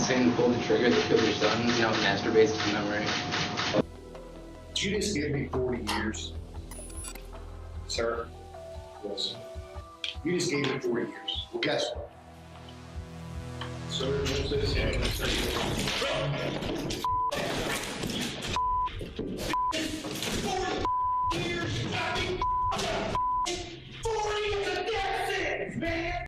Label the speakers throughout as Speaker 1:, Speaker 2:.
Speaker 1: Sin pulled the trigger that killed your son, now masturbates to memory.
Speaker 2: You just give me 40 years, sir. Yes. You just gave me 40 years. Well, guess what? Sir, what's this? Yeah, that's right. 40 years, fucking 40 is a death sentence, man!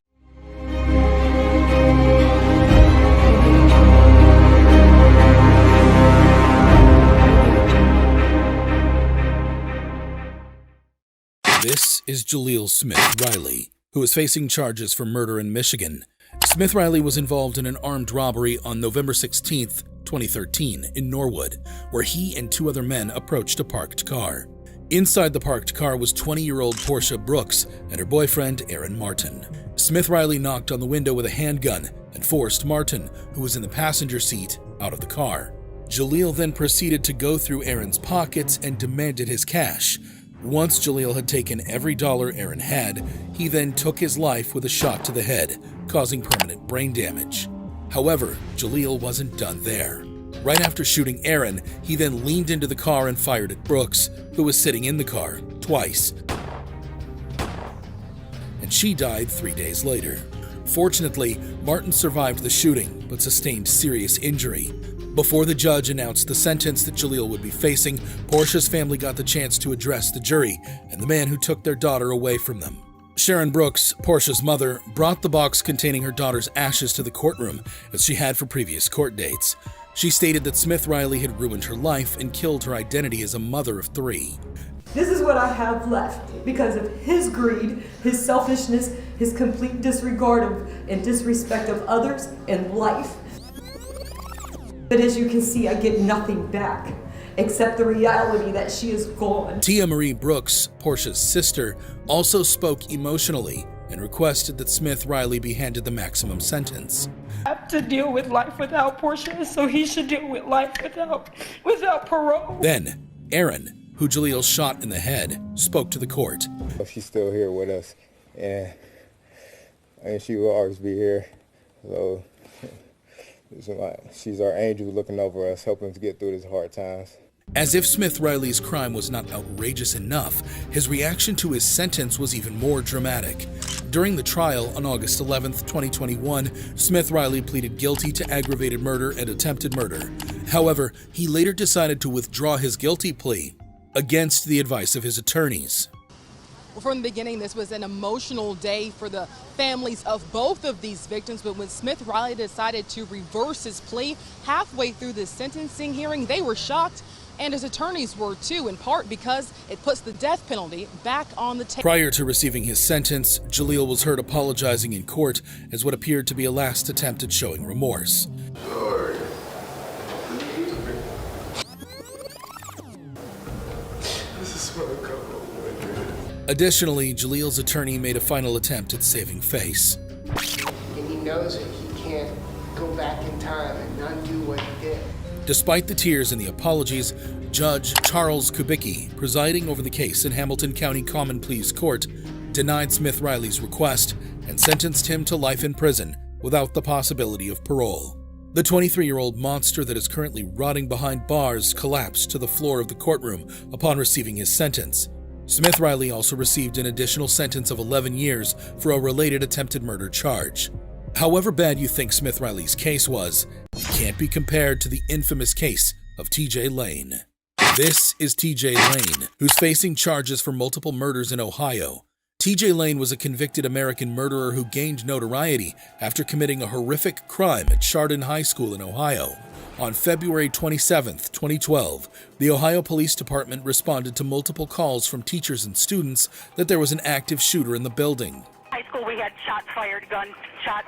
Speaker 3: This is Jaleel Smith Riley, who is facing charges for murder in Michigan. Smith Riley was involved in an armed robbery on November 16, 2013, in Norwood, where he and two other men approached a parked car. Inside the parked car was 20-year-old Portia Brooks and her boyfriend, Aaron Martin. Smith Riley knocked on the window with a handgun and forced Martin, who was in the passenger seat, out of the car. Jaleel then proceeded to go through Aaron's pockets and demanded his cash. Once Jaleel had taken every dollar Aaron had, he then took his life with a shot to the head, causing permanent brain damage. However, Jaleel wasn't done there. Right after shooting Aaron, he then leaned into the car and fired at Brooks, who was sitting in the car, twice. And she died 3 days later. Fortunately, Martin survived the shooting, but sustained serious injury. Before the judge announced the sentence that Jaleel would be facing, Portia's family got the chance to address the jury and the man who took their daughter away from them. Sharon Brooks, Portia's mother, brought the box containing her daughter's ashes to the courtroom, as she had for previous court dates. She stated that Smith Riley had ruined her life and killed her identity as a mother of three.
Speaker 4: This is what I have left because of his greed, his selfishness, his complete disregard of and disrespect of others and life. But as you can see, I get nothing back, except the reality that she is gone. Tia
Speaker 3: Marie Brooks, Portia's sister, also spoke emotionally and requested that Smith Riley be handed the maximum sentence.
Speaker 4: I have to deal with life without Portia, so he should deal with life without parole.
Speaker 3: Then, Aaron, who Jaleel shot in the head, spoke to the court.
Speaker 5: She's still here with us, and she will always be here. So she's our angel looking over us, helping us get through these hard times.
Speaker 3: As if Smith Riley's crime was not outrageous enough, his reaction to his sentence was even more dramatic. During the trial on August 11, 2021, Smith Riley pleaded guilty to aggravated murder and attempted murder. However, he later decided to withdraw his guilty plea against the advice of his attorneys.
Speaker 6: Well, from the beginning, this was an emotional day for the families of both of these victims, but when Smith Riley decided to reverse his plea halfway through the sentencing hearing, they were shocked, and his attorneys were too, in part because it puts the death penalty back on the table.
Speaker 3: Prior to receiving his sentence, Jaleel was heard apologizing in court as what appeared to be a last attempt at showing remorse.
Speaker 2: Sorry. This is what I come up with.
Speaker 3: Additionally, Jaleel's attorney made a final attempt at saving face.
Speaker 7: And he knows it. He can't go back in time and undo what he did.
Speaker 3: Despite the tears and the apologies, Judge Charles Kubicki, presiding over the case in Hamilton County Common Pleas Court, denied Smith Riley's request and sentenced him to life in prison without the possibility of parole. The 23-year-old monster that is currently rotting behind bars collapsed to the floor of the courtroom upon receiving his sentence. Smith Riley also received an additional sentence of 11 years for a related attempted murder charge. However bad you think Smith Riley's case was, it can't be compared to the infamous case of TJ Lane. This is TJ Lane, who's facing charges for multiple murders in Ohio. TJ Lane was a convicted American murderer who gained notoriety after committing a horrific crime at Chardon High School in Ohio. On February 27, 2012, the Ohio Police Department responded to multiple calls from teachers and students that there was an active shooter in the building.
Speaker 8: High school, we had shots fired, gunshots,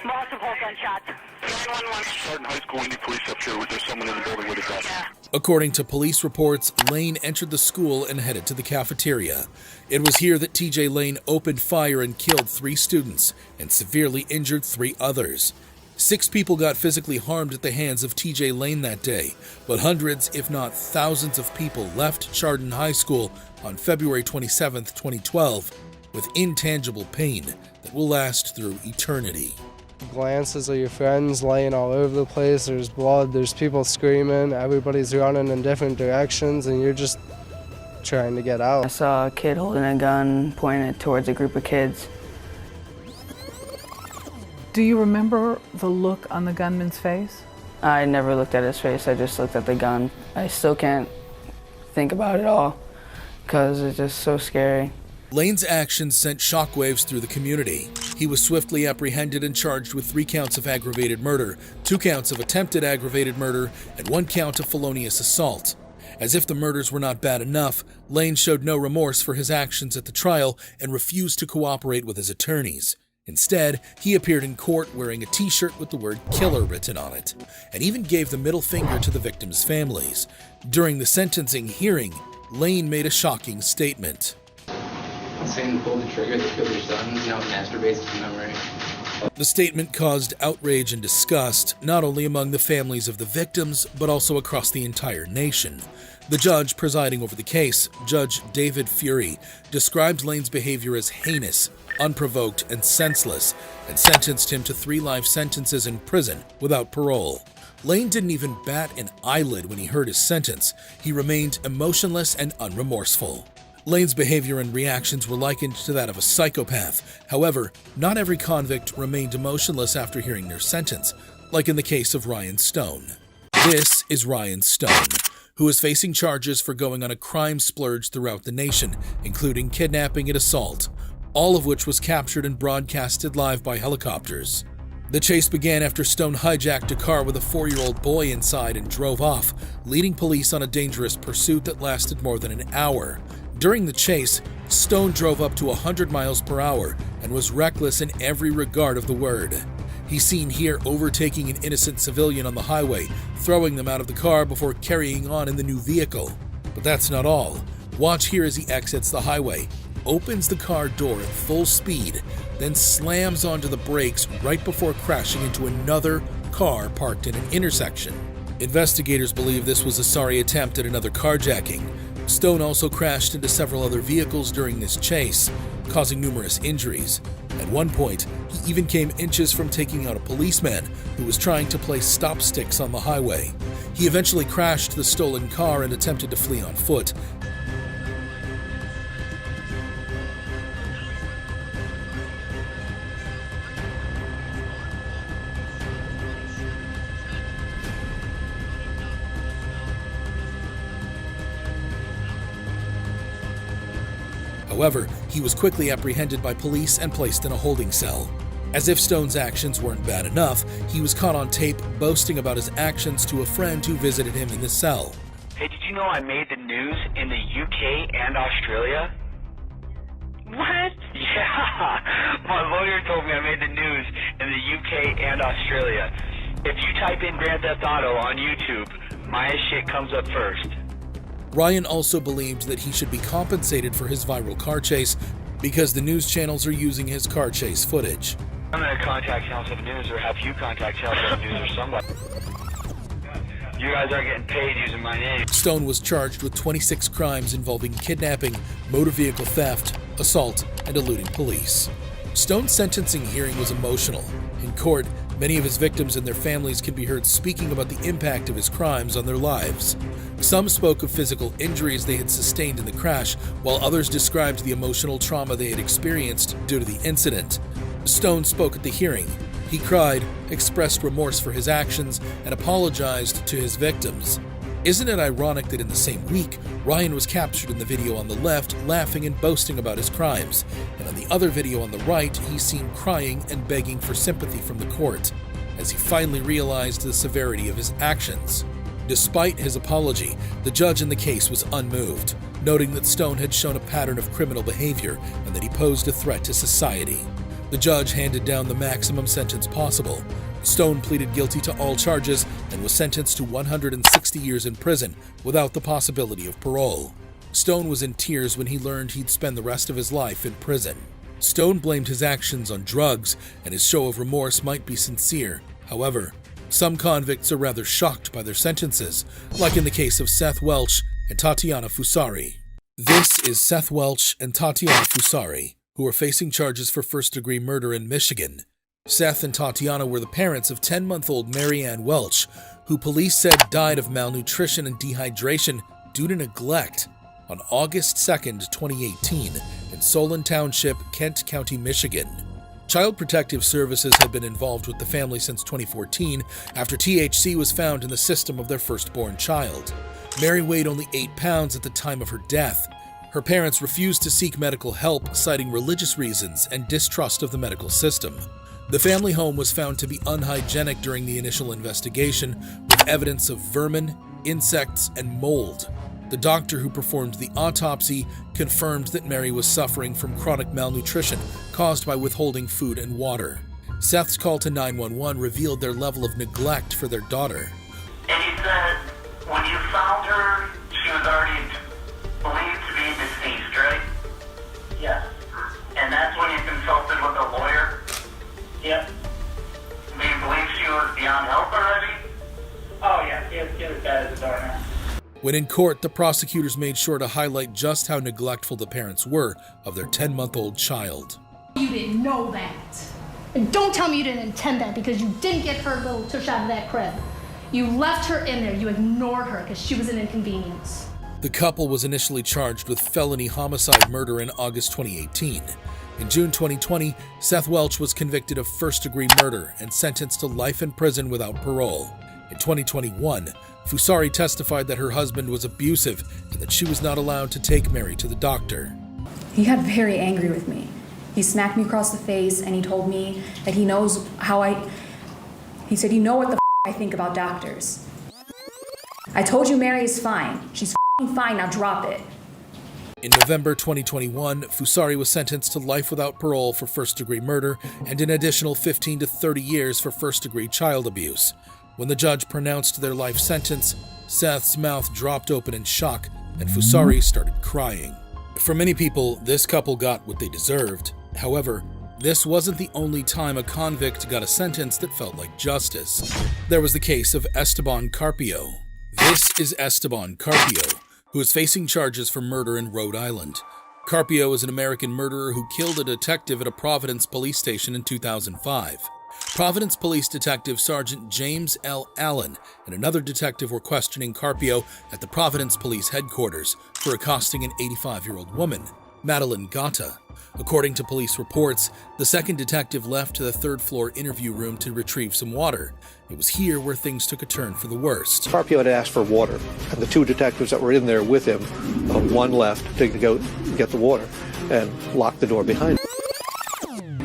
Speaker 8: multiple gunshots. 911.
Speaker 9: Chardon High School, we need police up here. There's someone in the building with a gun.
Speaker 8: Yeah.
Speaker 3: According to police reports, Lane entered the school and headed to the cafeteria. It was here that TJ Lane opened fire and killed 3 students and severely injured 3 others. 6 people got physically harmed at the hands of TJ Lane that day, but hundreds, if not thousands of people left Chardon High School on February 27, 2012, with intangible pain that will last through eternity.
Speaker 10: Glances of your friends laying all over the place. There's blood, there's people screaming, everybody's running in different directions, and you're just trying to get out.
Speaker 11: I saw a kid holding a gun pointing it towards a group of kids.
Speaker 12: Do you remember the look on the gunman's face?
Speaker 11: I never looked at his face, I just looked at the gun. I still can't think about it all because it's just so scary.
Speaker 3: Lane's actions sent shockwaves through the community. He was swiftly apprehended and charged with 3 counts of aggravated murder, 2 counts of attempted aggravated murder, and 1 count of felonious assault. As if the murders were not bad enough, Lane showed no remorse for his actions at the trial and refused to cooperate with his attorneys. Instead, he appeared in court wearing a t-shirt with the word killer written on it, and even gave the middle finger to the victims' families. During the sentencing hearing, Lane made a shocking statement.
Speaker 1: Saying pull the trigger to kill your son, masturbates to memory.
Speaker 3: The statement caused outrage and disgust, not only among the families of the victims, but also across the entire nation. The judge presiding over the case, Judge David Fury, described Lane's behavior as heinous, unprovoked, and senseless, and sentenced him to 3 life sentences in prison without parole. Lane didn't even bat an eyelid when he heard his sentence. He remained emotionless and unremorseful. Lane's behavior and reactions were likened to that of a psychopath. However, not every convict remained emotionless after hearing their sentence, like in the case of Ryan Stone. This is Ryan Stone, who is facing charges for going on a crime splurge throughout the nation, including kidnapping and assault, all of which was captured and broadcasted live by helicopters. The chase began after Stone hijacked a car with a 4-year-old boy inside and drove off, leading police on a dangerous pursuit that lasted more than an hour. During the chase, Stone drove up to 100 miles per hour and was reckless in every regard of the word. He's seen here overtaking an innocent civilian on the highway, throwing them out of the car before carrying on in the new vehicle. But that's not all. Watch here as he exits the highway, opens the car door at full speed, then slams onto the brakes right before crashing into another car parked in an intersection. Investigators believe this was a sorry attempt at another carjacking. Stone also crashed into several other vehicles during this chase, causing numerous injuries. At one point, he even came inches from taking out a policeman who was trying to place stop sticks on the highway. He eventually crashed the stolen car and attempted to flee on foot. However, he was quickly apprehended by police and placed in a holding cell. As if Stone's actions weren't bad enough, he was caught on tape boasting about his actions to a friend who visited him in the cell.
Speaker 13: Hey, did you know I made the news in the UK and Australia? What? Yeah, my lawyer told me I made the news in the UK and Australia. If you type in Grand Theft Auto on YouTube, my shit comes up first.
Speaker 3: Ryan also believed that he should be compensated for his viral car chase because the news channels are using his car chase footage.
Speaker 13: I'm going to contact Channel 7 News or have you contact Channel 7 News or somebody. You guys aren't getting paid using my name.
Speaker 3: Stone was charged with 26 crimes involving kidnapping, motor vehicle theft, assault, and eluding police. Stone's sentencing hearing was emotional. In court, many of his victims and their families can be heard speaking about the impact of his crimes on their lives. Some spoke of physical injuries they had sustained in the crash, while others described the emotional trauma they had experienced due to the incident. Stone spoke at the hearing. He cried, expressed remorse for his actions, and apologized to his victims. Isn't it ironic that in the same week, Ryan was captured in the video on the left laughing and boasting about his crimes, and on the other video on the right, he's seen crying and begging for sympathy from the court, as he finally realized the severity of his actions. Despite his apology, the judge in the case was unmoved, noting that Stone had shown a pattern of criminal behavior and that he posed a threat to society. The judge handed down the maximum sentence possible. Stone pleaded guilty to all charges and was sentenced to 160 years in prison without the possibility of parole. Stone was in tears when he learned he'd spend the rest of his life in prison. Stone blamed his actions on drugs, and his show of remorse might be sincere. However, some convicts are rather shocked by their sentences, like in the case of Seth Welch and Tatiana Fusari. This is Seth Welch and Tatiana Fusari, who are facing charges for first-degree murder in Michigan. Seth and Tatiana were the parents of 10-month-old Mary Ann Welch, who police said died of malnutrition and dehydration due to neglect on August 2nd, 2018, in Solon Township, Kent County, Michigan. Child Protective Services had been involved with the family since 2014 after THC was found in the system of their firstborn child. Mary weighed only 8 pounds at the time of her death. Her parents refused to seek medical help, citing religious reasons and distrust of the medical system. The family home was found to be unhygienic during the initial investigation, with evidence of vermin, insects, and mold. The doctor who performed the autopsy confirmed that Mary was suffering from chronic malnutrition caused by withholding food and water. Seth's call to 911 revealed their level of neglect for their daughter.
Speaker 8: And he said, when you found her, she was already believed to be deceased, right? Yes. And that's when you consulted with a lawyer? Yep. Do you believe she was beyond help already? Oh, yeah. She was dead as a door now.
Speaker 3: When in court, the prosecutors made sure to highlight just how neglectful the parents were of their 10-month-old child.
Speaker 14: You didn't know that. And don't tell me you didn't intend that, because you didn't get her little tush out of that crib. You left her in there. You ignored her because she was an inconvenience.
Speaker 3: The couple was initially charged with felony homicide murder in August 2018. In June 2020, Seth Welch was convicted of first-degree murder and sentenced to life in prison without parole. In 2021, Fusari testified that her husband was abusive and that she was not allowed to take Mary to the doctor.
Speaker 15: He got very angry with me. He smacked me across the face and he told me that he knows he said, you know what the I think about doctors. I told you Mary is fine. She's fine, now drop it.
Speaker 3: In November 2021, Fusari was sentenced to life without parole for first-degree murder and an additional 15 to 30 years for first-degree child abuse. When the judge pronounced their life sentence, Seth's mouth dropped open in shock and Fusari started crying. For many people, this couple got what they deserved. However, this wasn't the only time a convict got a sentence that felt like justice. There was the case of Esteban Carpio. This is Esteban Carpio, who is facing charges for murder in Rhode Island. Carpio is an American murderer who killed a detective at a Providence police station in 2005. Providence Police Detective Sergeant James L. Allen and another detective were questioning Carpio at the Providence Police headquarters for accosting an 85-year-old woman, Madeline Gata. According to police reports, the second detective left to the third-floor interview room to retrieve some water. It was here where things took a turn for the worst.
Speaker 16: Carpio had asked for water, and the two detectives that were in there with him, one left to go get the water and locked the door behind him.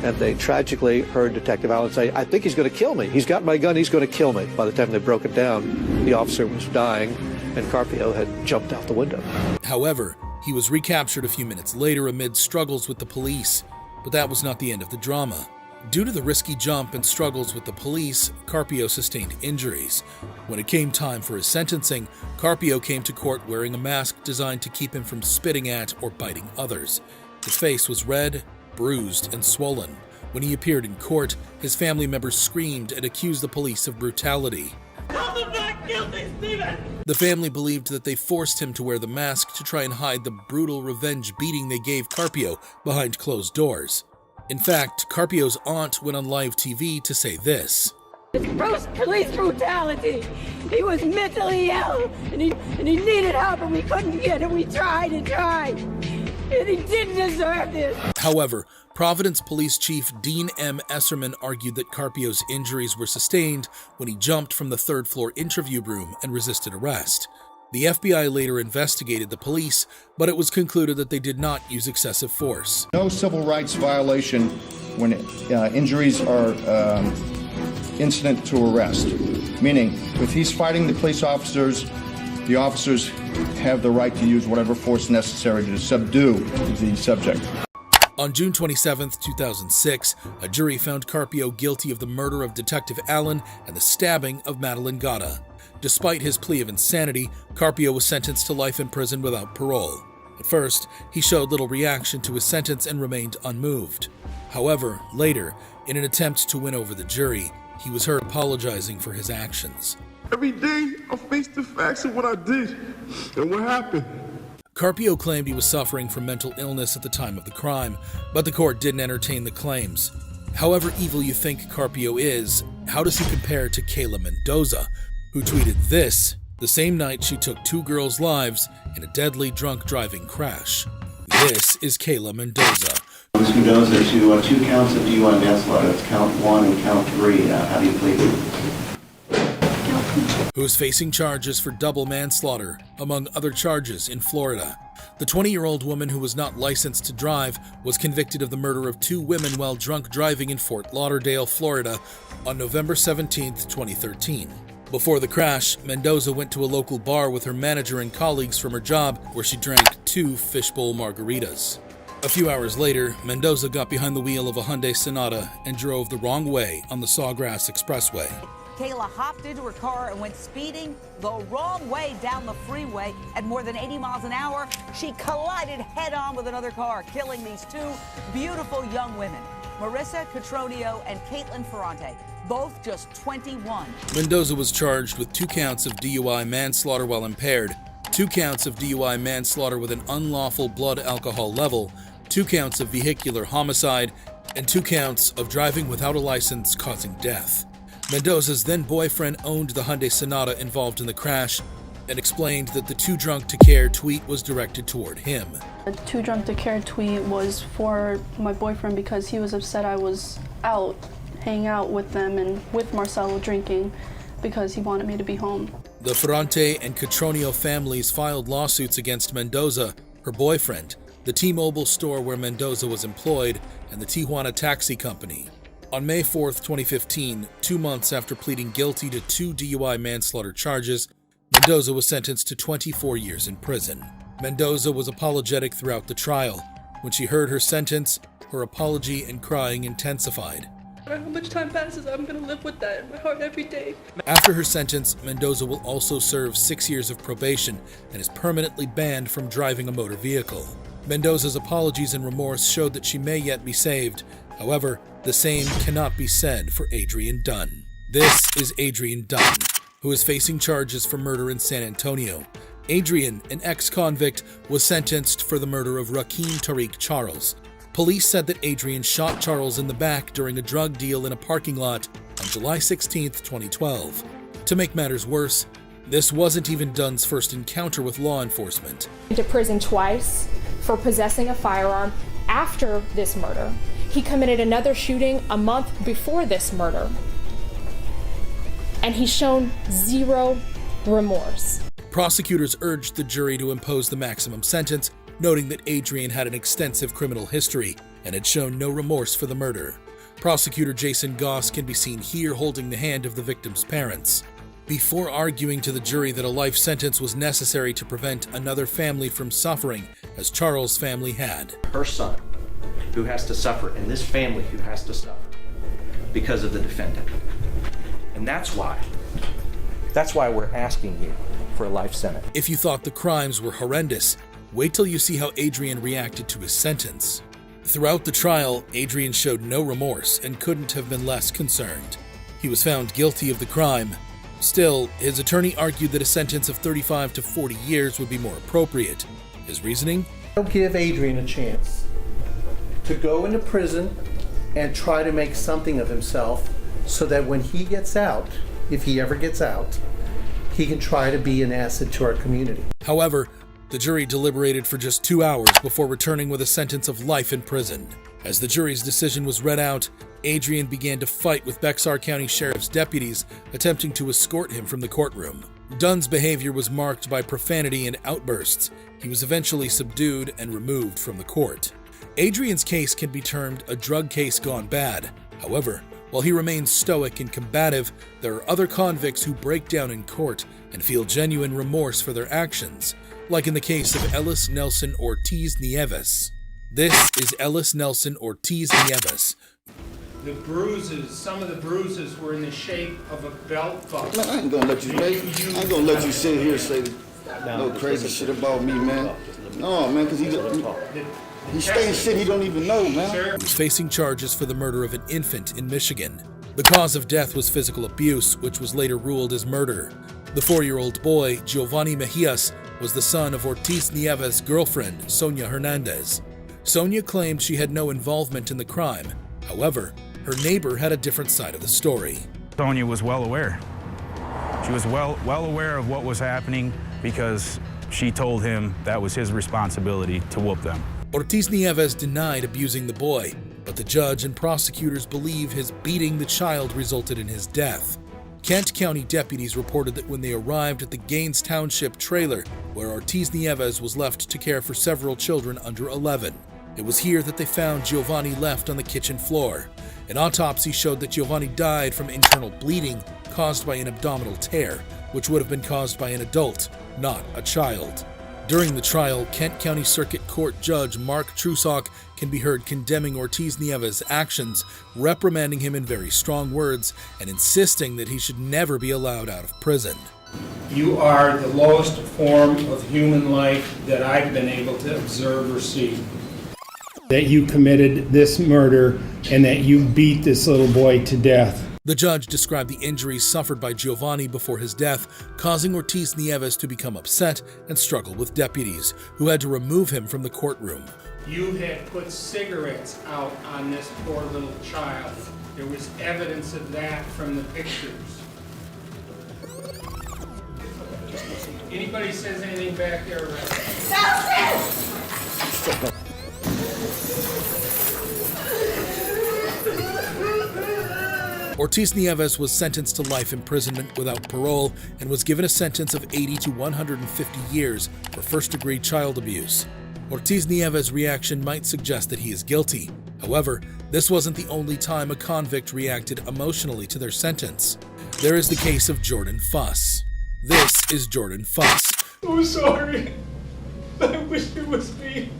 Speaker 16: And they tragically heard Detective Allen say, I think he's going to kill me. He's got my gun, he's going to kill me. By the time they broke it down, the officer was dying, and Carpio had jumped out the window.
Speaker 3: However, he was recaptured a few minutes later amid struggles with the police. But that was not the end of the drama. Due to the risky jump and struggles with the police, Carpio sustained injuries. When it came time for his sentencing, Carpio came to court wearing a mask designed to keep him from spitting at or biting others. His face was red, bruised, and swollen. When he appeared in court, his family members screamed and accused the police of brutality. The family believed that they forced him to wear the mask to try and hide the brutal revenge beating they gave Carpio behind closed doors. In fact, Carpio's aunt went on live TV to say this.
Speaker 17: It's police brutality. He was mentally ill and he needed help and we couldn't get it. We tried and tried. And he didn't deserve this.
Speaker 3: However, Providence Police Chief Dean M. Esserman argued that Carpio's injuries were sustained when he jumped from the third-floor interview room and resisted arrest. The FBI later investigated the police, but it was concluded that they did not use excessive force.
Speaker 18: No civil rights violation when injuries are incident to arrest, meaning if he's fighting the police officers, the officers have the right to use whatever force necessary to subdue the subject.
Speaker 3: On June 27, 2006, a jury found Carpio guilty of the murder of Detective Allen and the stabbing of Madeline Gata. Despite his plea of insanity, Carpio was sentenced to life in prison without parole. At first, he showed little reaction to his sentence and remained unmoved. However, later, in an attempt to win over the jury, he was heard apologizing for his actions.
Speaker 19: Every day, I face the facts of what I did and what happened.
Speaker 3: Carpio claimed he was suffering from mental illness at the time of the crime, but the court didn't entertain the claims. However evil you think Carpio is, how does he compare to Kayla Mendoza, who tweeted this the same night she took 2 girls' lives in a deadly drunk driving crash? This is Kayla Mendoza.
Speaker 20: Ms. Mendoza, to 2 counts of DUI manslaughter. It's count 1 and count 3. How do you plead?
Speaker 3: Who is facing charges for double manslaughter, among other charges, in Florida. The 20-year-old woman who was not licensed to drive was convicted of the murder of 2 women while drunk driving in Fort Lauderdale, Florida on November 17, 2013. Before the crash, Mendoza went to a local bar with her manager and colleagues from her job where she drank 2 fishbowl margaritas. A few hours later, Mendoza got behind the wheel of a Hyundai Sonata and drove the wrong way on the Sawgrass Expressway.
Speaker 21: Kayla hopped into her car and went speeding the wrong way down the freeway at more than 80 miles an hour. She collided head-on with another car, killing these 2 beautiful young women, Marissa Cotroneo and Caitlin Ferrante, both just 21.
Speaker 3: Mendoza was charged with 2 counts of DUI manslaughter while impaired, 2 counts of DUI manslaughter with an unlawful blood alcohol level, 2 counts of vehicular homicide, and 2 counts of driving without a license causing death. Mendoza's then-boyfriend owned the Hyundai Sonata involved in the crash and explained that the "too drunk to care" tweet was directed toward him.
Speaker 22: The "too drunk to care" tweet was for my boyfriend because he was upset I was out, hanging out with them and with Marcelo drinking because he wanted me to be home.
Speaker 3: The Ferrante and Cotroneo families filed lawsuits against Mendoza, her boyfriend, the T-Mobile store where Mendoza was employed, and the Tijuana Taxi Company. On May 4, 2015, 2 months after pleading guilty to 2 DUI manslaughter charges, Mendoza was sentenced to 24 years in prison. Mendoza was apologetic throughout the trial. When she heard her sentence, her apology and crying intensified.
Speaker 23: No matter how much time passes, I'm going to live with that in my heart every day.
Speaker 3: After her sentence, Mendoza will also serve 6 years of probation and is permanently banned from driving a motor vehicle. Mendoza's apologies and remorse showed that she may yet be saved. However, the same cannot be said for Adrian Dunn. This is Adrian Dunn, who is facing charges for murder in San Antonio. Adrian, an ex-convict, was sentenced for the murder of Rakeem Tariq Charles. Police said that Adrian shot Charles in the back during a drug deal in a parking lot on July 16, 2012. To make matters worse, this wasn't even Dunn's first encounter with law enforcement.
Speaker 24: To prison twice for possessing a firearm after this murder. He committed another shooting a month before this murder, and he's shown 0 remorse.
Speaker 3: Prosecutors urged the jury to impose the maximum sentence, noting that Adrian had an extensive criminal history and had shown no remorse for the murder. Prosecutor Jason Goss can be seen here holding the hand of the victim's parents. Before arguing to the jury that a life sentence was necessary to prevent another family from suffering, as Charles' family had.
Speaker 25: Her son, who has to suffer, and this family who has to suffer because of the defendant. And that's why we're asking you for a life sentence.
Speaker 3: If you thought the crimes were horrendous, wait till you see how Adrian reacted to his sentence. Throughout the trial, Adrian showed no remorse and couldn't have been less concerned. He was found guilty of the crime. Still, his attorney argued that a sentence of 35 to 40 years would be more appropriate. His reasoning?
Speaker 26: I'll give Adrian a chance to go into prison and try to make something of himself so that when he gets out, if he ever gets out, he can try to be an asset to our community.
Speaker 3: However, the jury deliberated for just 2 hours before returning with a sentence of life in prison. As the jury's decision was read out, Adrian began to fight with Bexar County Sheriff's deputies attempting to escort him from the courtroom. Dunn's behavior was marked by profanity and outbursts. He was eventually subdued and removed from the court. Adrian's case can be termed a drug case gone bad. However, while he remains stoic and combative, there are other convicts who break down in court and feel genuine remorse for their actions, like in the case of Ellis Nelson Ortiz Nieves. This is Ellis Nelson Ortiz Nieves.
Speaker 27: The bruises, some of the bruises were in the shape of a belt buckle.
Speaker 28: Man, I ain't gonna let you sit here and say no crazy shit about me, man. No, man, because he's saying shit he don't even know, man.
Speaker 3: He was facing charges for the murder of an infant in Michigan. The cause of death was physical abuse, which was later ruled as murder. The 4-year-old boy, Giovanni Mejias, was the son of Ortiz Nieves' girlfriend, Sonia Hernandez. Sonia claimed she had no involvement in the crime. However, Her neighbor had a different side of the story.
Speaker 2: Sonia was well aware. She was well aware of what was happening because she told him that was his responsibility to whoop them.
Speaker 3: Ortiz Nieves denied abusing the boy, but the judge and prosecutors believe his beating the child resulted in his death. Kent County deputies reported that when they arrived at the Gaines Township trailer, where Ortiz Nieves was left to care for several children under 11, it was here that they found Giovanni left on the kitchen floor. An autopsy showed that Giovanni died from internal bleeding caused by an abdominal tear, which would have been caused by an adult, not a child. During the trial, Kent County Circuit Court Judge Mark Trusock can be heard condemning Ortiz Nieves' actions, reprimanding him in very strong words, and insisting that he should never be allowed out of prison.
Speaker 27: You are the lowest form of human life that I've been able to observe or see. That you committed this murder and that you beat this little boy to death.
Speaker 3: The judge described the injuries suffered by Giovanni before his death, causing Ortiz Nieves to become upset and struggle with deputies, who had to remove him from the courtroom.
Speaker 27: You had put cigarettes out on this poor little child. There was evidence of that from the pictures. Anybody says anything back there?
Speaker 3: Ortiz Nieves was sentenced to life imprisonment without parole and was given a sentence of 80 to 150 years for first-degree child abuse. Ortiz Nieves' reaction might suggest that he is guilty. However, this wasn't the only time a convict reacted emotionally to their sentence. There is the case of Jordan Fuss. This is Jordan Fuss.
Speaker 27: I'm sorry. I wish it was me.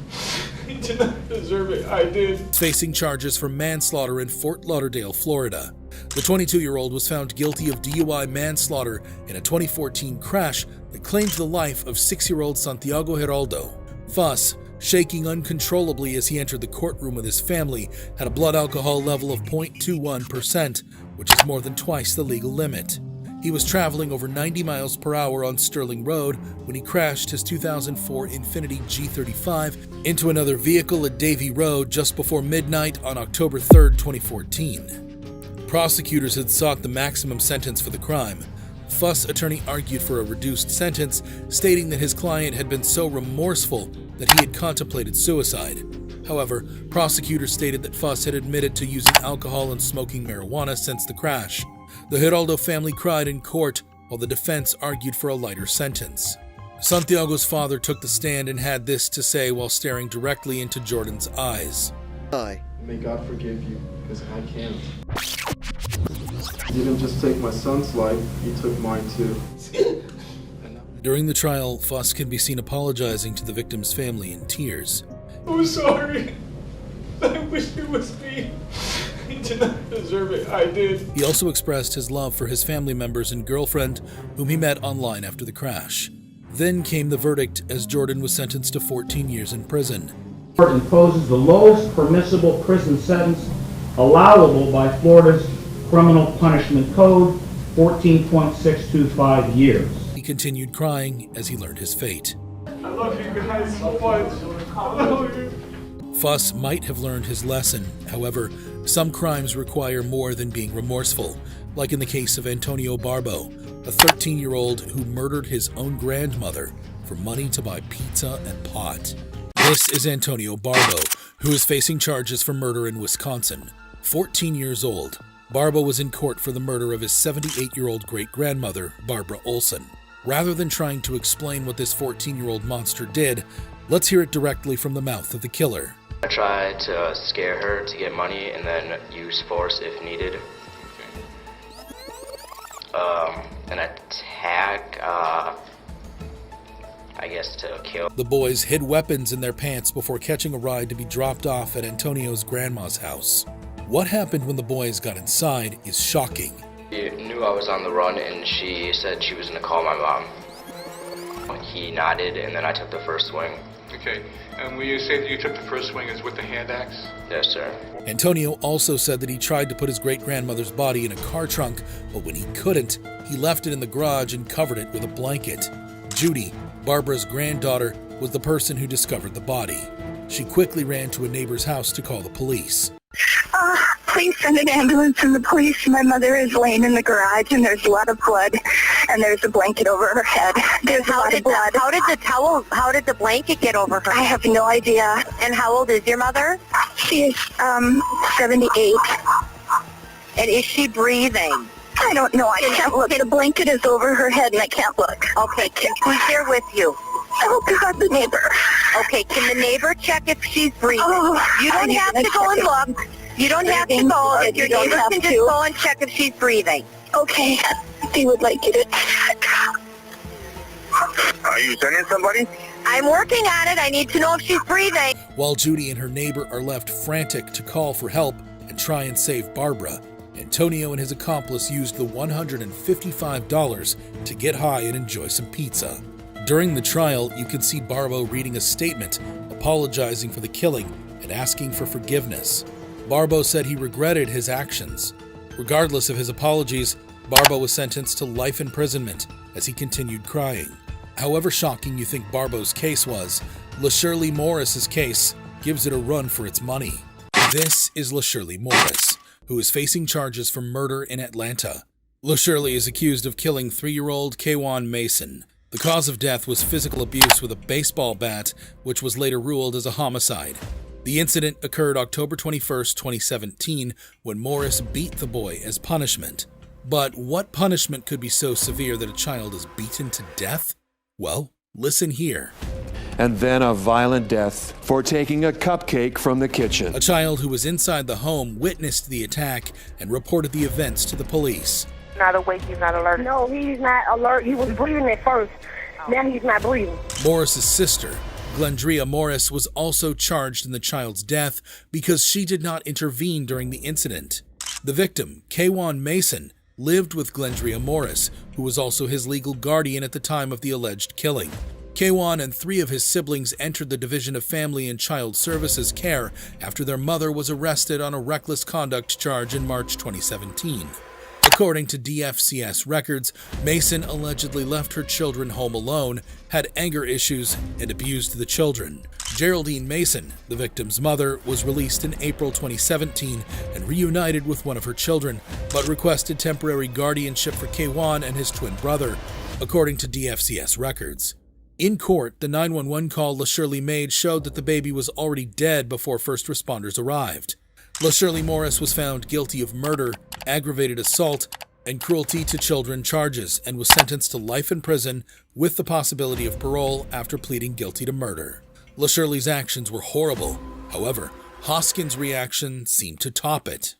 Speaker 27: He did not deserve it. I did.
Speaker 3: Facing charges for manslaughter in Fort Lauderdale, Florida. The 22-year-old was found guilty of DUI manslaughter in a 2014 crash that claimed the life of 6-year-old Santiago Geraldo. Fuss, shaking uncontrollably as he entered the courtroom with his family, had a blood alcohol level of 0.21%, which is more than twice the legal limit. He was traveling over 90 miles per hour on Sterling Road when he crashed his 2004 Infiniti G35 into another vehicle at Davie Road just before midnight on October 3, 2014. Prosecutors had sought the maximum sentence for the crime. Fuss' attorney argued for a reduced sentence, stating that his client had been so remorseful that he had contemplated suicide. However, prosecutors stated that Fuss had admitted to using alcohol and smoking marijuana since the crash. The Geraldo family cried in court, while the defense argued for a lighter sentence. Santiago's father took the stand and had this to say while staring directly into Jordan's eyes.
Speaker 19: May God forgive you, because I can't. You didn't just take my son's life, you took mine too.
Speaker 3: During the trial, Fuss can be seen apologizing to the victim's family in tears.
Speaker 27: I'm sorry. I wish it was me. He did not deserve it. I did.
Speaker 3: He also expressed his love for his family members and girlfriend, whom he met online after the crash. Then came the verdict as Jordan was sentenced to 14 years in prison.
Speaker 4: The court imposes the lowest permissible prison sentence allowable by Florida's Criminal Punishment Code, 14.625 years.
Speaker 3: He continued crying as he learned his fate.
Speaker 27: I love you guys so much. I love you.
Speaker 3: Fuss might have learned his lesson. However, some crimes require more than being remorseful, like in the case of Antonio Barbo, a 13-year-old who murdered his own grandmother for money to buy pizza and pot. This is Antonio Barbo, who is facing charges for murder in Wisconsin. 14 years old, Barbo was in court for the murder of his 78-year-old great-grandmother, Barbara Olson. Rather than trying to explain what this 14-year-old monster did, let's hear it directly from the mouth of the killer.
Speaker 5: I tried to scare her to get money and then use force if needed. An attack, I guess to kill.
Speaker 3: The boys hid weapons in their pants before catching a ride to be dropped off at Antonio's grandma's house. What happened when the boys got inside is shocking.
Speaker 5: She knew I was on the run and she said she was going to call my mom. He nodded and then I took the first swing.
Speaker 6: Okay, and when you say that you took the first swing, is with the hand axe?
Speaker 5: Yes, sir.
Speaker 3: Antonio also said that he tried to put his great-grandmother's body in a car trunk, but when he couldn't, he left it in the garage and covered it with a blanket. Judy, Barbara's granddaughter, was the person who discovered the body. She quickly ran to a neighbor's house to call the police.
Speaker 1: please send an ambulance and the police. My mother is laying in the garage and there's a lot of blood and there's a blanket over her head. There's a lot of blood.
Speaker 7: How did the blanket get over her?
Speaker 1: I have no idea.
Speaker 7: And how old is your mother?
Speaker 1: She is 78.
Speaker 7: And is she breathing?
Speaker 1: I don't know. I can't look. The blanket is over her head and I can't look.
Speaker 7: Okay, who's there with you?
Speaker 1: Oh, God, the neighbor.
Speaker 7: Okay, can the neighbor check if she's breathing?
Speaker 1: Oh,
Speaker 7: You don't have to go and look. You don't have to go. If your neighbor can just go and check if she's breathing.
Speaker 1: Okay, he would like you to check.
Speaker 8: Are you sending somebody?
Speaker 7: I'm working on it. I need to know if she's breathing.
Speaker 3: While Judy and her neighbor are left frantic to call for help and try and save Barbara, Antonio and his accomplice used the $155 to get high and enjoy some pizza. During the trial, you can see Barbo reading a statement, apologizing for the killing and asking for forgiveness. Barbo said he regretted his actions. Regardless of his apologies, Barbo was sentenced to life imprisonment as he continued crying. However shocking you think Barbo's case was, LaShirley Morris's case gives it a run for its money. This is LaShirley Morris, who is facing charges for murder in Atlanta. LaShirley is accused of killing 3-year-old Kwan Mason. The cause of death was physical abuse with a baseball bat, which was later ruled as a homicide. The incident occurred October 21, 2017, when Morris beat the boy as punishment. But what punishment could be so severe that a child is beaten to death? Well, listen here.
Speaker 9: And then a violent death for taking a cupcake from the kitchen.
Speaker 3: A child who was inside the home witnessed the attack and reported the events to the police.
Speaker 7: Not awake, he's not alert.
Speaker 1: No, he's not alert. He was breathing at first. Now he's not breathing.
Speaker 3: Morris's sister, Glendria Morris, was also charged in the child's death because she did not intervene during the incident. The victim, Kwan Mason, lived with Glendria Morris, who was also his legal guardian at the time of the alleged killing. Kwan and 3 of his siblings entered the Division of Family and Child Services care after their mother was arrested on a reckless conduct charge in March 2017. According to DFCS records, Mason allegedly left her children home alone, had anger issues, and abused the children. Geraldine Mason, the victim's mother, was released in April 2017 and reunited with one of her children, but requested temporary guardianship for Kwan and his twin brother, according to DFCS records. In court, the 911 call LaShirley made showed that the baby was already dead before first responders arrived. LaShirley Morris was found guilty of murder, aggravated assault, and cruelty to children charges and was sentenced to life in prison with the possibility of parole after pleading guilty to murder. LaShirley's actions were horrible. However, Hoskins' reaction seemed to top it.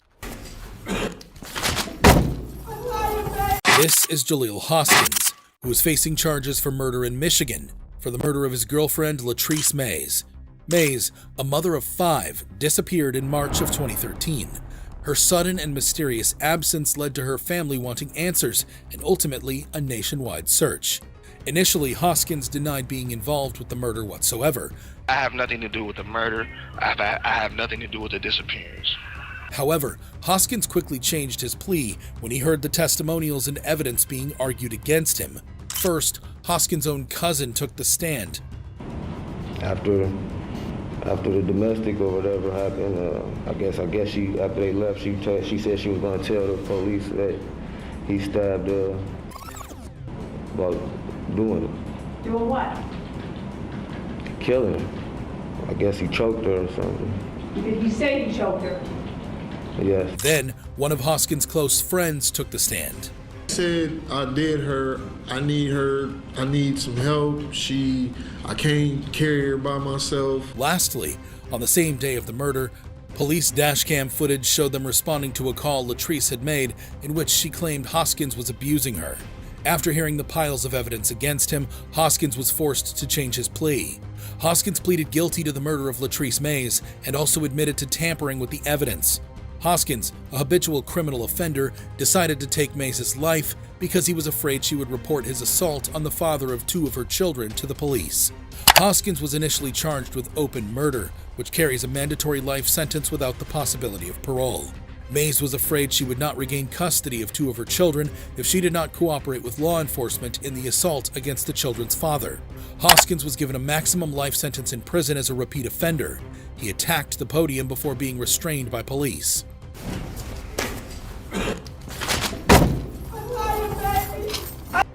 Speaker 3: This is Jaleel Hoskins, who is facing charges for murder in Michigan for the murder of his girlfriend Latrice Mays. Mays, a mother of 5, disappeared in March of 2013. Her sudden and mysterious absence led to her family wanting answers and ultimately a nationwide search. Initially, Hoskins denied being involved with the murder whatsoever.
Speaker 8: I have nothing to do with the murder. I have nothing to do with the disappearance.
Speaker 3: However, Hoskins quickly changed his plea when he heard the testimonials and evidence being argued against him. First, Hoskins' own cousin took the stand.
Speaker 10: After the domestic or whatever happened, I guess she, after they left, she said she was going to tell the police that he stabbed her about doing it.
Speaker 24: Doing what?
Speaker 10: Killing her. I guess he choked her or something.
Speaker 24: Did he say he choked her?
Speaker 10: Yes.
Speaker 3: Then, one of Hoskins' close friends took the stand.
Speaker 11: Said, I did her, I need some help, I can't carry her by myself.
Speaker 3: Lastly, on the same day of the murder, police dashcam footage showed them responding to a call Latrice had made in which she claimed Hoskins was abusing her. After hearing the piles of evidence against him, Hoskins was forced to change his plea. Hoskins pleaded guilty to the murder of Latrice Mays and also admitted to tampering with the evidence. Hoskins, a habitual criminal offender, decided to take Mays' life because he was afraid she would report his assault on the father of 2 of her children to the police. Hoskins was initially charged with open murder, which carries a mandatory life sentence without the possibility of parole. Mays was afraid she would not regain custody of 2 of her children if she did not cooperate with law enforcement in the assault against the children's father. Hoskins was given a maximum life sentence in prison as a repeat offender. He attacked the podium before being restrained by police.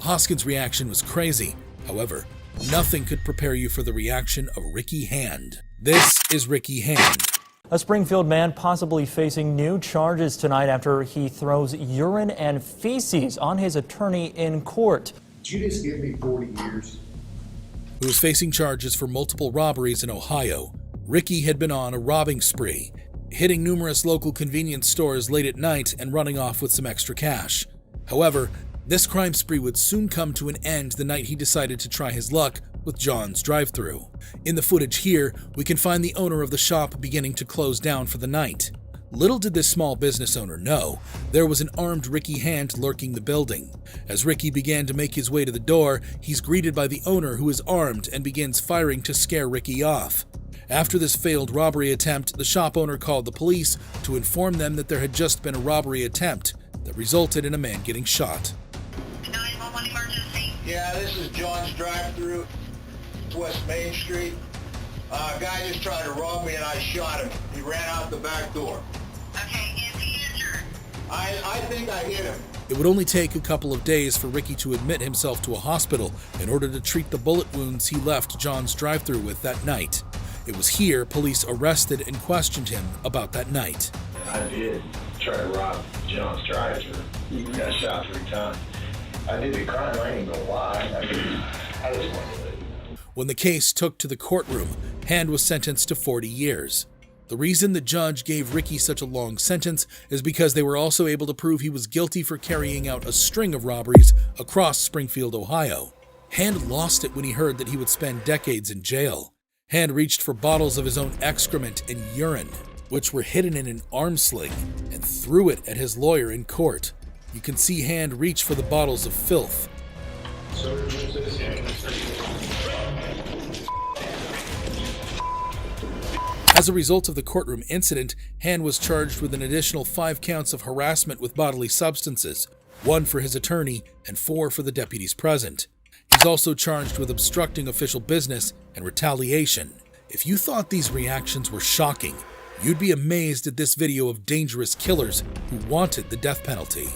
Speaker 3: Hoskins' reaction was crazy. However, nothing could prepare you for the reaction of Ricky Hand. This is Ricky Hand.
Speaker 12: A Springfield man possibly facing new charges tonight after he throws urine and feces on his attorney in court.
Speaker 13: Did you just give me 40 years?
Speaker 3: Who was facing charges for multiple robberies in Ohio. Ricky had been on a robbing spree, hitting numerous local convenience stores late at night and running off with some extra cash. However, this crime spree would soon come to an end the night he decided to try his luck with John's drive-thru. In the footage here, we can find the owner of the shop beginning to close down for the night. Little did this small business owner know, there was an armed Ricky Hand lurking the building. As Ricky began to make his way to the door, he's greeted by the owner who is armed and begins firing to scare Ricky off. After this failed robbery attempt, the shop owner called the police to inform them that there had just been a robbery attempt that resulted in a man getting shot.
Speaker 14: 911 emergency.
Speaker 15: Yeah, this is John's drive-thru, West Main Street. A guy just tried to rob me and I shot him. He ran out the back door.
Speaker 14: Okay, is he injured?
Speaker 15: I think I hit him.
Speaker 3: It would only take a couple of days for Ricky to admit himself to a hospital in order to treat the bullet wounds he left John's drive-thru with that night. It was here police arrested and questioned him about that night.
Speaker 16: I did try to rob John's drive-thru. He got shot 3 times. I did the crime, I ain't gonna lie. I just wanted to live.
Speaker 3: When the case took to the courtroom, Hand was sentenced to 40 years. The reason the judge gave Ricky such a long sentence is because they were also able to prove he was guilty for carrying out a string of robberies across Springfield, Ohio. Hand lost it when he heard that he would spend decades in jail. Hand reached for bottles of his own excrement and urine, which were hidden in an arm sling, and threw it at his lawyer in court. You can see Hand reach for the bottles of filth. As a result of the courtroom incident, Hand was charged with an additional 5 counts of harassment with bodily substances, 1 for his attorney and 4 for the deputies present. He's also charged with obstructing official business and retaliation. If you thought these reactions were shocking, you'd be amazed at this video of dangerous killers who wanted the death penalty.